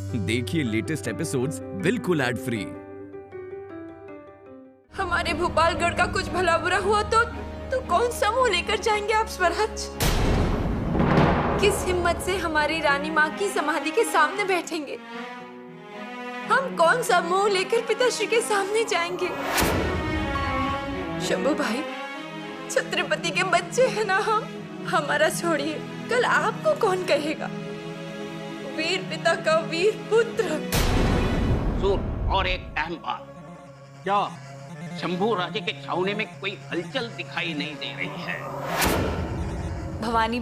देखिए latest episodes बिल्कुल ad free. हमारे भोपालगढ़ का कुछ भला बुरा हुआ तो कौन सा मुंह लेकर जाएंगे आप स्वराज? किस हिम्मत से हमारी रानी माँ की समाधि के सामने बैठेंगे? हम कौन सा मुंह लेकर पिताश्री के सामने जाएंगे? शंभू भाई, छत्रपति के बच्चे हैं ना हम। हमारा छोड़िए, कल आपको कौन कहेगा वीर पिता का वीर पुत्र? सुन, और एक अहम बात। क्या? शंभू राजे के छावनी में कोई हलचल दिखाई नहीं दे रही है। भवानी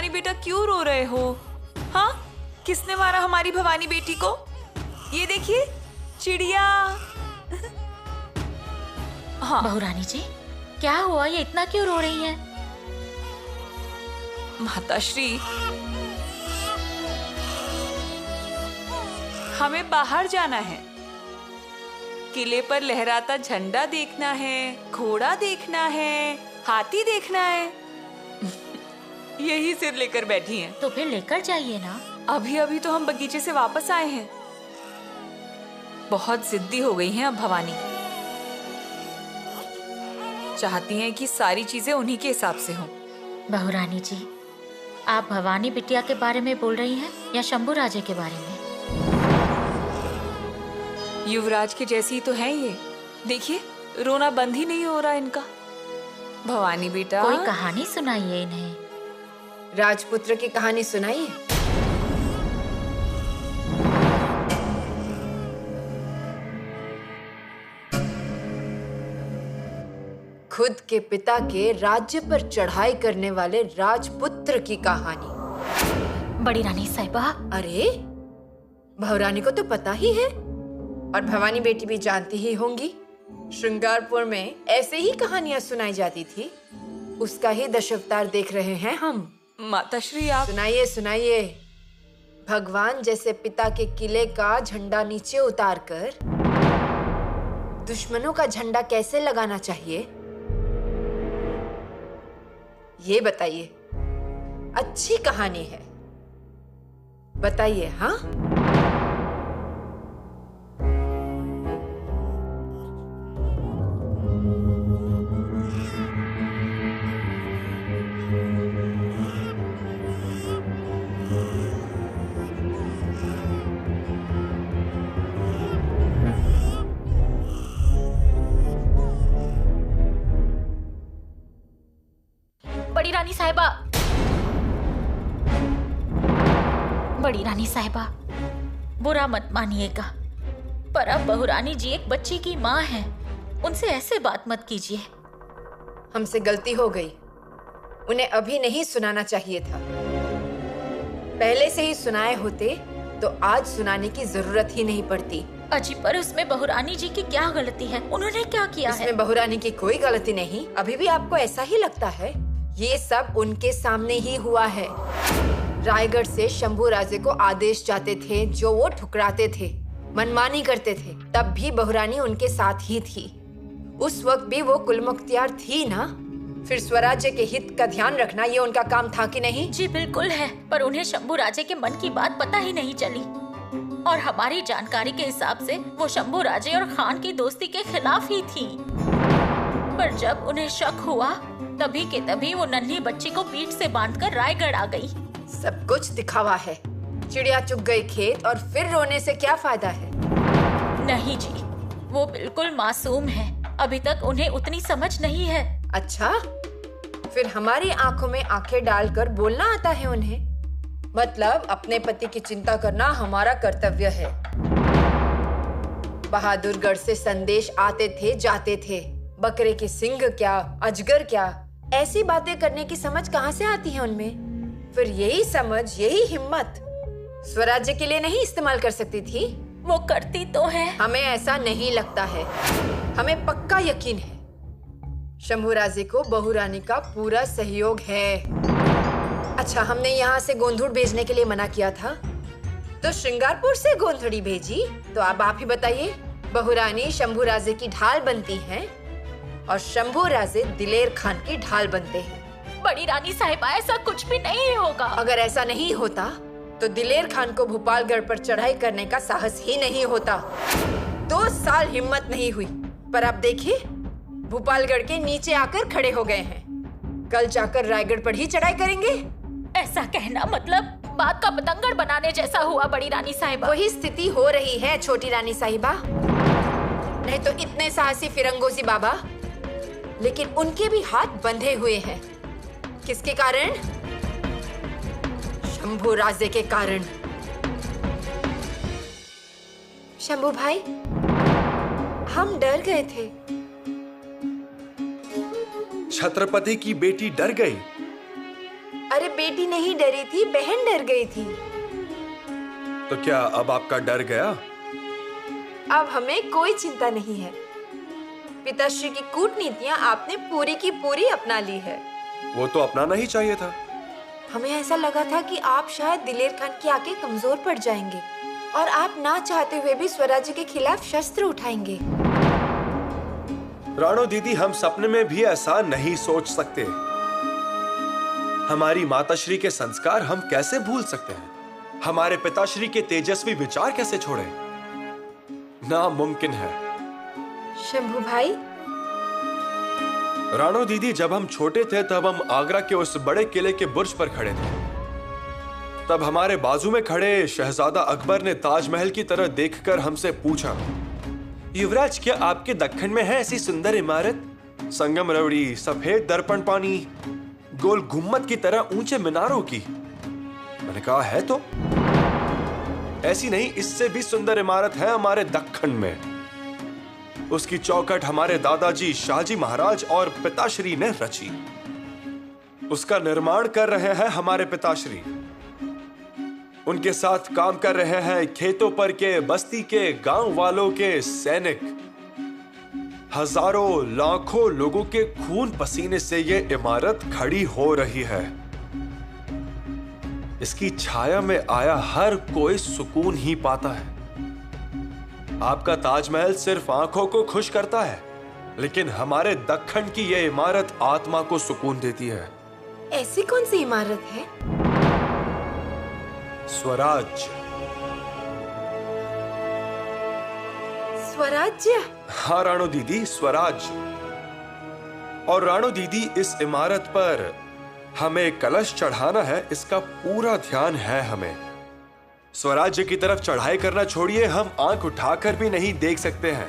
बेटा क्यों रो रहे हो? हाँ, किसने मारा हमारी भवानी बेटी को? ये देखिए, चिड़िया। हाँ बहुरानी जी, क्या हुआ? ये इतना क्यों रो रही हैं? माताश्री, हमें बाहर जाना है। किले पर लहराता झंडा देखना है, घोड़ा देखना है, हाथी देखना है। यही सिर लेकर बैठी हैं। तो फिर लेकर जाइए ना। अभी तो हम बगीचे से वापस आए हैं। बहुत जिद्दी हो गई हैं अब भवानी। चाहती हैं कि सारी चीजें उन्हीं के हिसाब से हों। बहुरानी जी, आप भवानी बिटिया के बारे में बोल रही हैं या शंभू राजे के बारे में? युवराज के जैसी तो है ये। देखिए, रोना बंद ही नहीं हो रहा इनका। भवानी बेटा, कोई कहानी सुनाइए इन्हें। राजपुत्र की कहानी सुनाइए। खुद के पिता के राज्य पर चढ़ाई करने वाले राजपुत्र की कहानी। बड़ी रानी साहिबा। अरे, बहुरानी को तो पता ही है और भवानी बेटी भी जानती ही होंगी। श्रृंगारपुर में ऐसे ही कहानियां सुनाई जाती थी। उसका ही दशावतार देख रहे हैं हम। माताश्री, आप सुनाइए। भगवान जैसे पिता के किले का झंडा नीचे उतारकर दुश्मनों का झंडा कैसे लगाना चाहिए, ये बताइए। अच्छी कहानी है, बताइए। हाँ, बड़ी रानी साहिबा, बुरा मत मानिएगा, पर अब बहुरानी जी एक बच्ची की माँ हैं। उनसे ऐसे बात मत कीजिए। हमसे गलती हो गई। उन्हें अभी नहीं सुनाना चाहिए था। पहले से ही सुनाए होते तो आज सुनाने की जरूरत ही नहीं पड़ती। अजी, पर उसमें बहुरानी जी की क्या गलती है? उन्होंने क्या किया है? इसमें बहुरानी की कोई गलती नहीं। अभी भी आपको ऐसा ही लगता है? ये सब उनके सामने ही हुआ है। रायगढ़ से शंभू राजे को आदेश जाते थे जो वो ठुकराते थे, मनमानी करते थे। तब भी बहुरानी उनके साथ ही थी। उस वक्त भी वो कुलमुख्तियार थी ना। फिर स्वराज्य के हित का ध्यान रखना ये उनका काम था कि नहीं? जी बिल्कुल है, पर उन्हें शंभू राजे के मन की बात पता ही नहीं चली। और हमारी जानकारी के हिसाब से वो शंभू राजे और खान की दोस्ती के खिलाफ ही थी। पर जब उन्हें शक हुआ तभी के तभी वो नन्ही बच्ची को पीठ से बांधकर रायगढ़ आ गई। सब कुछ दिखावा है। चिड़िया चुग गई खेत और फिर रोने से क्या फायदा है? नहीं जी, वो बिल्कुल मासूम है। अभी तक उन्हें उतनी समझ नहीं है। अच्छा, फिर हमारी आंखों में आंखें डालकर बोलना आता है उन्हें? मतलब अपने पति की चिंता करना हमारा कर्तव्य है। बहादुरगढ़ से संदेश आते थे जाते थे। बकरे की सींग क्या, अजगर क्या, ऐसी बातें करने की समझ कहाँ से आती है उनमें? फिर यही समझ, यही हिम्मत स्वराज्य के लिए नहीं इस्तेमाल कर सकती थी? वो करती तो है। हमें ऐसा नहीं लगता है। हमें पक्का यकीन है शंभू राजे को बहुरानी का पूरा सहयोग है। अच्छा, हमने यहाँ से गोंधुड़ भेजने के लिए मना किया था तो श्रृंगारपुर से गोंधड़ी भेजी। तो अब आप ही बताइए, बहुरानी शंभू राजे की ढाल बनती हैं और शंभू राजे दिलेर खान की ढाल बनते हैं। बड़ी रानी साहिबा, ऐसा कुछ भी नहीं होगा। अगर ऐसा नहीं होता तो दिलेर खान को भोपालगढ़ पर चढ़ाई करने का साहस ही नहीं होता। 2 साल हिम्मत नहीं हुई, पर अब देखिए भोपालगढ़ के नीचे आकर खड़े हो गए हैं। कल जाकर रायगढ़ पर ही चढ़ाई करेंगे। ऐसा कहना मतलब बात का बतंगड़ बनाने जैसा हुआ बड़ी रानी साहिबा। वही स्थिति हो रही है छोटी रानी साहिबा। नहीं तो इतने साहसी फिरंगोजी बाबा, लेकिन उनके भी हाथ बंधे हुए हैं। किसके कारण? शंभू राजे के कारण। शंभू भाई, हम डर गए थे। छत्रपति की बेटी डर गई? अरे बेटी नहीं डरी थी, बहन डर गई थी। तो क्या अब आपका डर गया? अब हमें कोई चिंता नहीं है। पिताश्री की कूटनीतियां आपने पूरी की पूरी अपना ली है। वो तो अपनाना ही चाहिए था। हमें ऐसा लगा था कि आप शायद दिलेर खान की आंखें कमजोर पड़ जाएंगे और आप ना चाहते हुए भी स्वराज्य के खिलाफ शस्त्र उठाएंगे। राणो दीदी, हम सपने में भी ऐसा नहीं सोच सकते। हमारी माताश्री के संस्कार हम कैसे भूल सकते हैं? हमारे पिताश्री के तेजस्वी विचार कैसे छोड़ें? नामुमकिन है। शंभू भाई, राणो दीदी, जब हम छोटे थे तब हम आगरा के उस बड़े किले के बुर्ज पर खड़े थे। तब हमारे बाजू में खड़े शहजादा अकबर ने ताजमहल की तरह देखकर हमसे पूछा, युवराज, क्या आपके दक्कन में है ऐसी सुंदर इमारत? संगम रवड़ी, सफेद दर्पण पानी, गोल गुम्मद की तरह ऊंचे मीनारों की। मैंने कहा, है तो। ऐसी नहीं, इससे भी सुंदर इमारत है हमारे दक्कन में। उसकी चौखट हमारे दादाजी शाहजी महाराज और पिताश्री ने रची। उसका निर्माण कर रहे हैं हमारे पिताश्री। उनके साथ काम कर रहे हैं खेतों पर के, बस्ती के, गांव वालों के सैनिक। हजारों लाखों लोगों के खून पसीने से ये इमारत खड़ी हो रही है। इसकी छाया में आया हर कोई सुकून ही पाता है। आपका ताजमहल सिर्फ आंखों को खुश करता है, लेकिन हमारे दक्कन की यह इमारत आत्मा को सुकून देती है। ऐसी कौन सी इमारत है? स्वराज्य। स्वराज्य? हाँ राणो दीदी, स्वराज्य। और राणो दीदी, इस इमारत पर हमें कलश चढ़ाना है, इसका पूरा ध्यान है हमें। स्वराज्य की तरफ चढ़ाई करना छोड़िए, हम आंख उठाकर भी नहीं देख सकते हैं।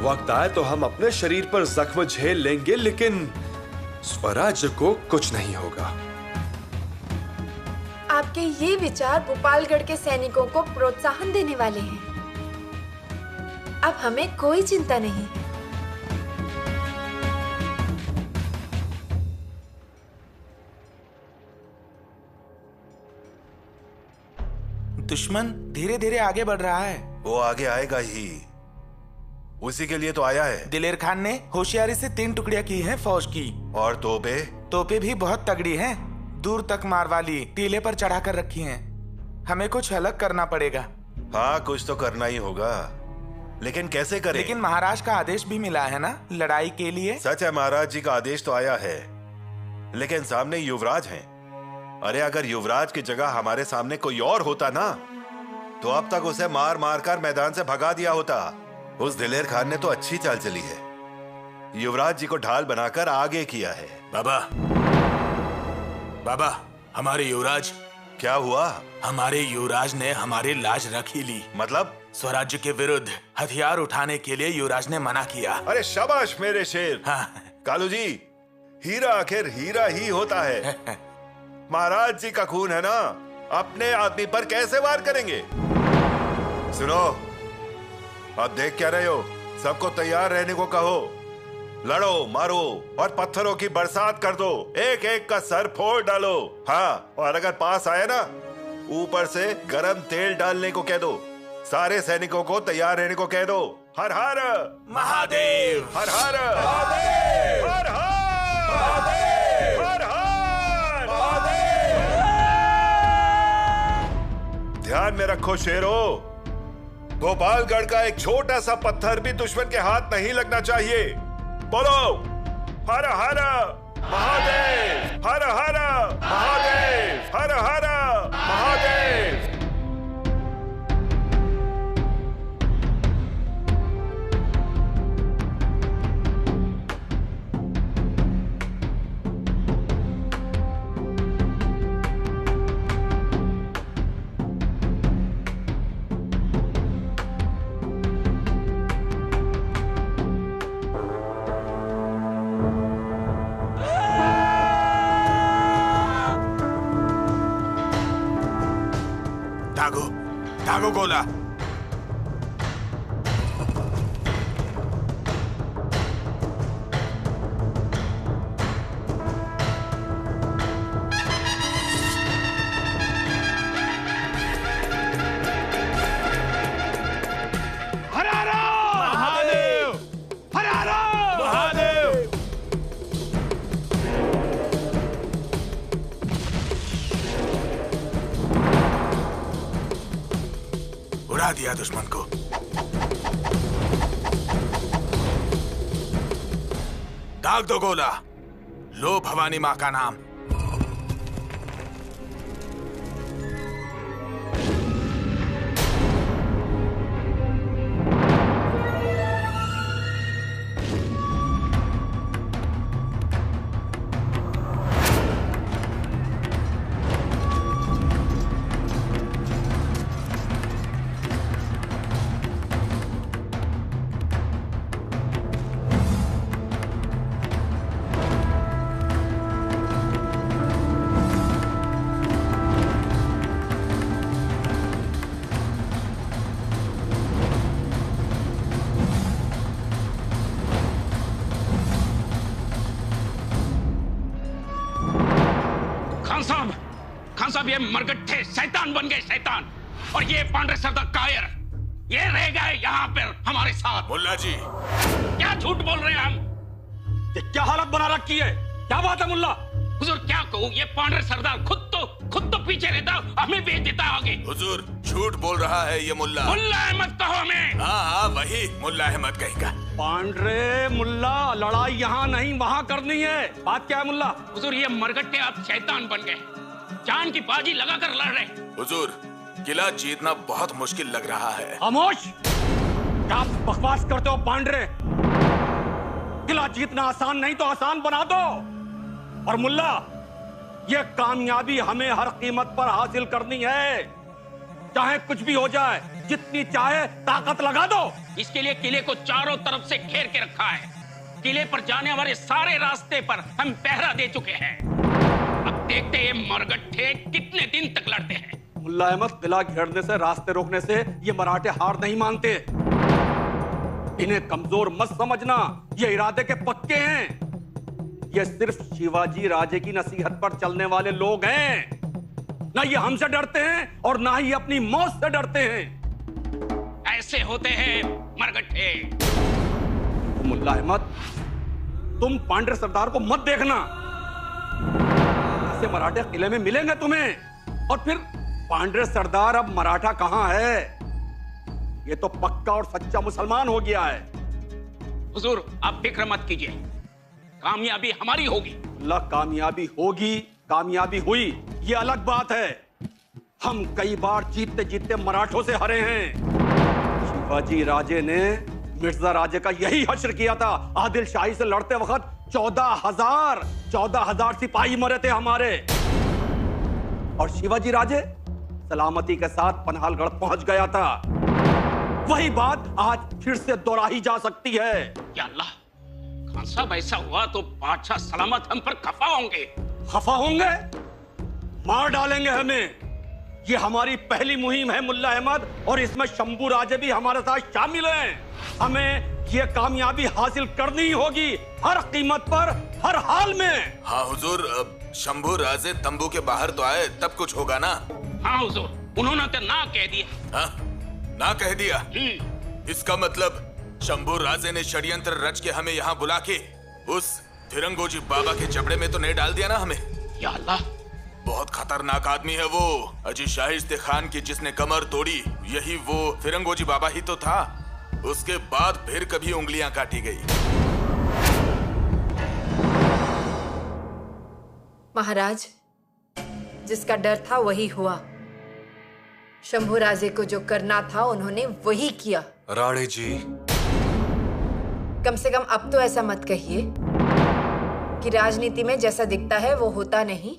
वक्त आए तो हम अपने शरीर पर जख्म झेल लेंगे, लेकिन स्वराज्य को कुछ नहीं होगा। आपके ये विचार भोपालगढ़ के सैनिकों को प्रोत्साहन देने वाले हैं। अब हमें कोई चिंता नहीं है। दुश्मन धीरे धीरे आगे बढ़ रहा है। वो आगे आएगा ही, उसी के लिए तो आया है। दिलेर खान ने होशियारी से 3 टुकड़ियां की हैं फौज की। और तोपे भी बहुत तगड़ी हैं, दूर तक मार वाली, टीले पर चढ़ा कर रखी हैं। हमें कुछ अलग करना पड़ेगा। हाँ, कुछ तो करना ही होगा, लेकिन कैसे करें? लेकिन महाराज का आदेश भी मिला है ना लड़ाई के लिए। सच है, महाराज जी का आदेश तो आया है, लेकिन सामने युवराज हैं। अरे अगर युवराज की जगह हमारे सामने कोई और होता ना, तो अब तक उसे मार मार कर मैदान से भगा दिया होता। उस दिलेर खान ने तो अच्छी चाल चली है, युवराज जी को ढाल बनाकर आगे किया है। बाबा, हमारे युवराज। क्या हुआ? हमारे युवराज ने हमारी लाज रख ही ली। मतलब? स्वराज्य के विरुद्ध हथियार उठाने के लिए युवराज ने मना किया। अरे शाबाश मेरे शेर। हाँ। कालू जी, हीरा आखिर हीरा ही होता है। महाराज जी का खून है ना, अपने आदमी पर कैसे वार करेंगे? सुनो, अब देख क्या रहे हो, सबको तैयार रहने को कहो। लड़ो, मारो और पत्थरों की बरसात कर दो, एक एक का सर फोड़ डालो। हाँ, और अगर पास आए ना, ऊपर से गरम तेल डालने को कह दो। सारे सैनिकों को तैयार रहने को कह दो। हर हर महादेव, हर हर महादेव, हर हर महादेव, हर हर महादेव। ध्यान में रखो शेरो, भोपालगढ़ का एक छोटा सा पत्थर भी दुश्मन के हाथ नहीं लगना चाहिए। बोलो, हर हर महादेव, हर हर महादेव, हर हर महादेव। महादेव। दागो गोला। उड़ा दिया दुश्मन को। दाग दो गोला, लो भवानी माँ का नाम। खान साहब ये मरगट्ठे शैतान बन गए, शैतान। और ये पांडे सरदार कायर, ये रह गए यहाँ पर हमारे साथ। मुल्ला जी, क्या झूठ बोल रहे हैं हम? ये क्या हालत बना रखी है? क्या बात है मुल्ला? हुजूर क्या कहूँ, ये पांडे सरदार खुद तो पीछे रहता, हमें भेज देता आगे। हुजूर झूठ बोल रहा है ये मुल्ला। मुल्ला अहमद कहो हमें। हाँ वही मुल्ला अहमद कहेगा। पांडे मुल्ला, लड़ाई यहाँ नहीं वहाँ करनी है। बात क्या है मुल्ला? हुजूर ये मरगट्टे आप शैतान बन गए, जान की बाजी लगाकर लड़ रहे। हुजूर किला जीतना बहुत मुश्किल लग रहा है। खामोश! क्या बकवास करते हो पांडे? किला जीतना आसान नहीं तो आसान बना दो। और मुल्ला, ये कामयाबी हमें हर कीमत पर हासिल करनी है, चाहे कुछ भी हो जाए। जितनी चाहे ताकत लगा दो। इसके लिए किले को चारों तरफ से घेर के रखा है। किले पर जाने वाले सारे रास्ते पर हम पहरा दे चुके हैं। अब देखते हैं ये मरगट्ठे कितने दिन तक लड़ते हैं। मुल्ला अहमद, किला घेरने से, रास्ते रोकने से ये मराठे हार नहीं मानते। इन्हें कमजोर मत समझना, ये इरादे के पक्के हैं। ये सिर्फ शिवाजी राजे की नसीहत पर चलने वाले लोग हैं। ना ये हमसे डरते हैं और ना ही अपनी मौत से डरते हैं। ऐसे होते हैं मरगट्ठे। मुल्ला अहमद, तुम पांडे सरदार को मत देखना। ऐसे मराठे किले में मिलेंगे तुम्हें। और फिर पांडे सरदार अब मराठा कहां है? ये तो पक्का और सच्चा मुसलमान हो गया है। हुजूर आप फिक्र मत कीजिए, कामयाबी हमारी होगी। अल्लाह, कामयाबी होगी, कामयाबी हुई, ये अलग बात है। हम कई बार जीतते जीतते मराठों से हारे हैं। शिवाजी राजे ने मिर्जा राजे का यही हश्र किया था। आदिल शाही से लड़ते वक्त 14,000 सिपाही मरे थे हमारे। और शिवाजी राजे सलामती के साथ पनहालगढ़ पहुंच गया था। वही बात आज फिर से दोहराई जा सकती है। या अल्लाह, खान साहब ऐसा हुआ तो बादशाह सलामत हम पर खफा होंगे। खफा होंगे? मार डालेंगे हमें। ये हमारी पहली मुहिम है मुल्ला अहमद, और इसमें शंभू राजे भी हमारे साथ शामिल हैं। हमें ये कामयाबी हासिल करनी ही होगी, हर कीमत पर, हर हाल में। हाँ हुजूर, शंभू राजे तंबू के बाहर तो आए, तब कुछ होगा ना? हाँ हुजूर, उन्होंने तो ना कह दिया। हाँ, ना कह दिया? इसका मतलब शंभू राजे ने षड्यंत्र रच के हमें यहाँ बुला के उस फिरंगोजी बाबा के जबड़े में तो नहीं डाल दिया ना हमें? या अल्लाह, बहुत खतरनाक आदमी है वो। अजी शाहिस्ते खान की जिसने कमर तोड़ी, यही वो फिरंगोजी बाबा ही तो था। उसके बाद फिर कभी उंगलियां काटी गई। महाराज, जिसका डर था वही हुआ। शंभू राजे को जो करना था उन्होंने वही किया। रानी जी, कम से कम अब तो ऐसा मत कहिए कि राजनीति में जैसा दिखता है वो होता नहीं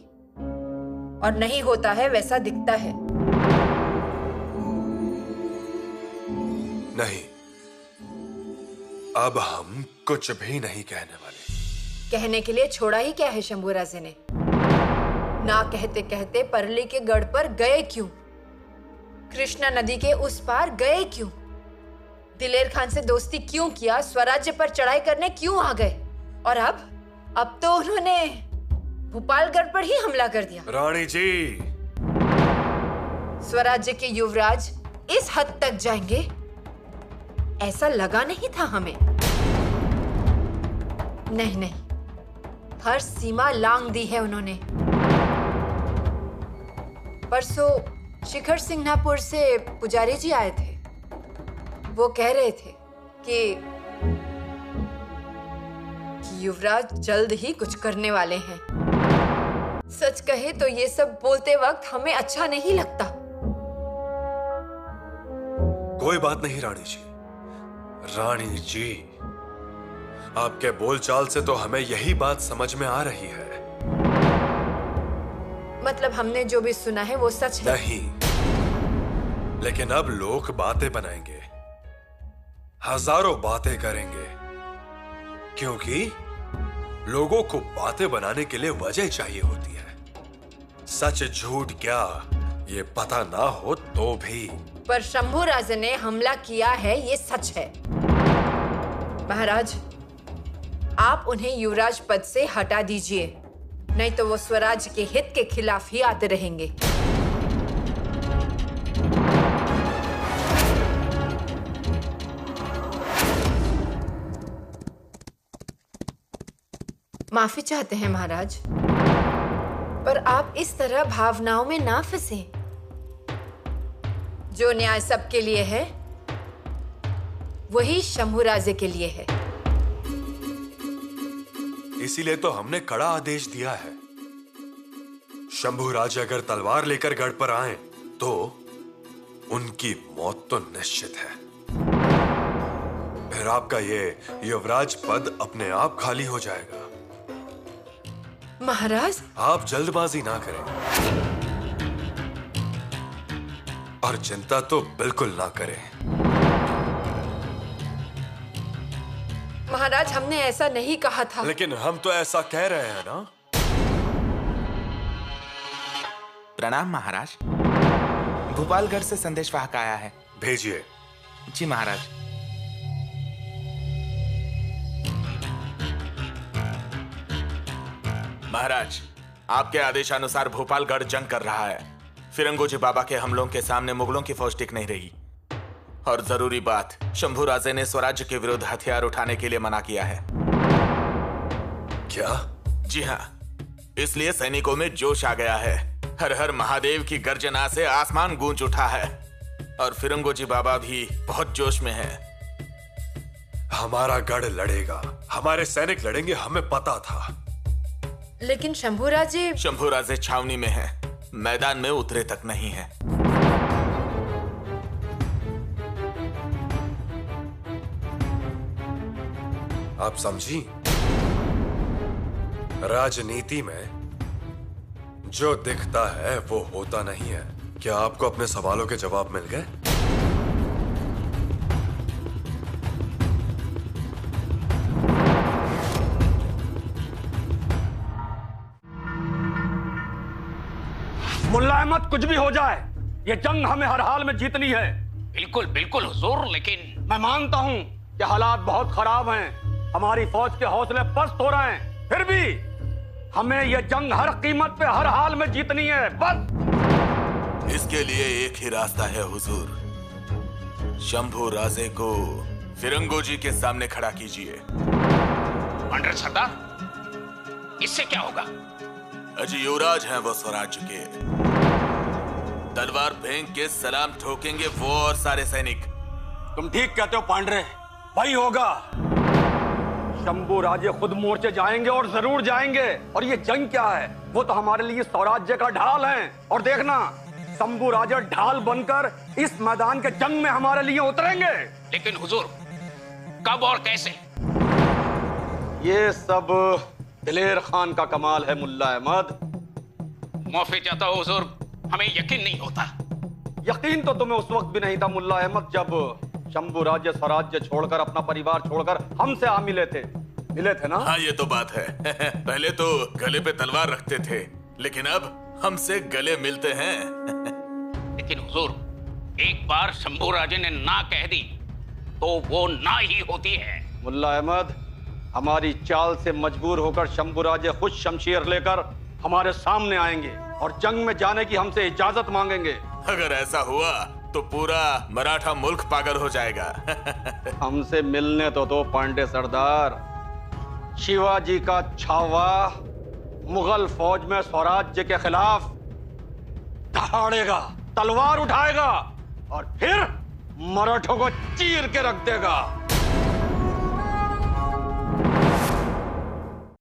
और नहीं होता है वैसा दिखता है। नहीं, अब हम कुछ भी नहीं कहने वाले। कहने के लिए छोड़ा ही क्या है शंभू राजे ने? ना कहते कहते परली के गढ़ पर गए क्यों? कृष्णा नदी के उस पार गए क्यों? दिलेर खान से दोस्ती क्यों किया? स्वराज्य पर चढ़ाई करने क्यों आ गए? और अब तो उन्होंने भोपालगढ़ पर ही हमला कर दिया। रानी जी, स्वराज्य के युवराज इस हद तक जाएंगे ऐसा लगा नहीं था हमें। नहीं, हर सीमा लांघ दी है उन्होंने। परसों शिखर सिंघनापुर से पुजारी जी आए थे। वो कह रहे थे कि युवराज जल्द ही कुछ करने वाले हैं। सच कहे तो ये सब बोलते वक्त हमें अच्छा नहीं लगता। कोई बात नहीं रानी जी। रानी जी, आपके बोलचाल से तो हमें यही बात समझ में आ रही है। मतलब हमने जो भी सुना है वो सच है? नहीं, लेकिन अब लोग बातें बनाएंगे, हजारों बातें करेंगे, क्योंकि लोगों को बातें बनाने के लिए वजह चाहिए होती है। सच झूठ क्या ये पता ना हो तो भी। पर शंभू राजे ने हमला किया है ये सच है। महाराज, आप उन्हें युवराज पद से हटा दीजिए, नहीं तो वो स्वराज के हित के खिलाफ ही आते रहेंगे। माफी चाहते हैं महाराज, पर आप इस तरह भावनाओं में ना फंसे। जो न्याय सबके लिए है वही शंभू राजे के लिए है। इसीलिए तो हमने कड़ा आदेश दिया है। शंभू राजे अगर तलवार लेकर गढ़ पर आए तो उनकी मौत तो निश्चित है। फिर आपका ये युवराज पद अपने आप खाली हो जाएगा। महाराज, आप जल्दबाजी ना करें और चिंता तो बिल्कुल ना करें। महाराज, हमने ऐसा नहीं कहा था। लेकिन हम तो ऐसा कह रहे हैं ना। प्रणाम महाराज। भोपालगढ़ से संदेश वाहक आया है। भेजिए। जी महाराज। महाराज, आपके आदेशानुसार भोपालगढ़ जंग कर रहा है। फिरंगोजी बाबा के हमलों के सामने मुगलों की फौज टिक नहीं रही। और जरूरी बात, शंभू राजे ने स्वराज्य के विरुद्ध हथियार उठाने के लिए मना किया है। क्या? जी हाँ, इसलिए सैनिकों में जोश आ गया है। हर हर महादेव की गर्जना से आसमान गूंज उठा है और फिरंगोजी बाबा भी बहुत जोश में है। हमारा गढ़ लड़ेगा, हमारे सैनिक लड़ेंगे, हमें पता था। लेकिन शंभू राजे छावनी में है, मैदान में उतरे तक नहीं है। आप समझी? राजनीति में जो दिखता है वो होता नहीं है। क्या आपको अपने सवालों के जवाब मिल गए? मुल्ला अहमद, कुछ भी हो जाए ये जंग हमें हर हाल में जीतनी है। बिल्कुल बिल्कुल हुजूर, लेकिन मैं मानता हूँ कि हालात बहुत खराब हैं, हमारी फौज के हौसले पस्त हो रहे हैं, फिर भी हमें यह जंग हर कीमत पे हर हाल में जीतनी है। बस इसके लिए एक ही रास्ता है हुजूर। शंभू राजे को फिरंगोजी के सामने खड़ा कीजिए। पंडित सरदार, इससे क्या होगा? अजी युवराज हैं वो स्वराज्य के। तलवार फेंक के सलाम ठोकेंगे वो और सारे सैनिक। तुम ठीक कहते हो पांडे, वही होगा। शंभू राजे खुद मोर्चे जाएंगे और जरूर जाएंगे। और ये जंग क्या है, वो तो हमारे लिए स्वराज्य का ढाल है। और देखना, शंभुराजे ढाल बनकर इस मैदान के जंग में हमारे लिए उतरेंगे। लेकिन हुजूर, कब और कैसे? ये सब दिलेर खान का कमाल है मुल्ला अहमद। माफी चाहता हूं हुजूर, हमें यकीन नहीं होता। यकीन तो तुम्हें उस वक्त भी नहीं था मुल्ला अहमद जब शंभुराजे स्वराज्य छोड़कर, अपना परिवार छोड़कर हमसे आ मिले थे ना? हाँ, ये तो बात है। पहले तो गले पे तलवार रखते थे, लेकिन अब हमसे गले मिलते हैं। लेकिन हुजूर, एक बार शंभुराजे ने ना कह दी तो वो ना ही होती है। मुल्ला अहमद, हमारी चाल से मजबूर होकर शंभुराजे खुद शमशीर लेकर हमारे सामने आएंगे और जंग में जाने की हमसे इजाजत मांगेंगे। अगर ऐसा हुआ तो पूरा मराठा मुल्क पागल हो जाएगा। हमसे मिलने तो दो पांडे सरदार। शिवाजी का छावा मुगल फौज में स्वराज्य के खिलाफ दहाड़ेगा, तलवार उठाएगा और फिर मराठों को चीर के रख देगा।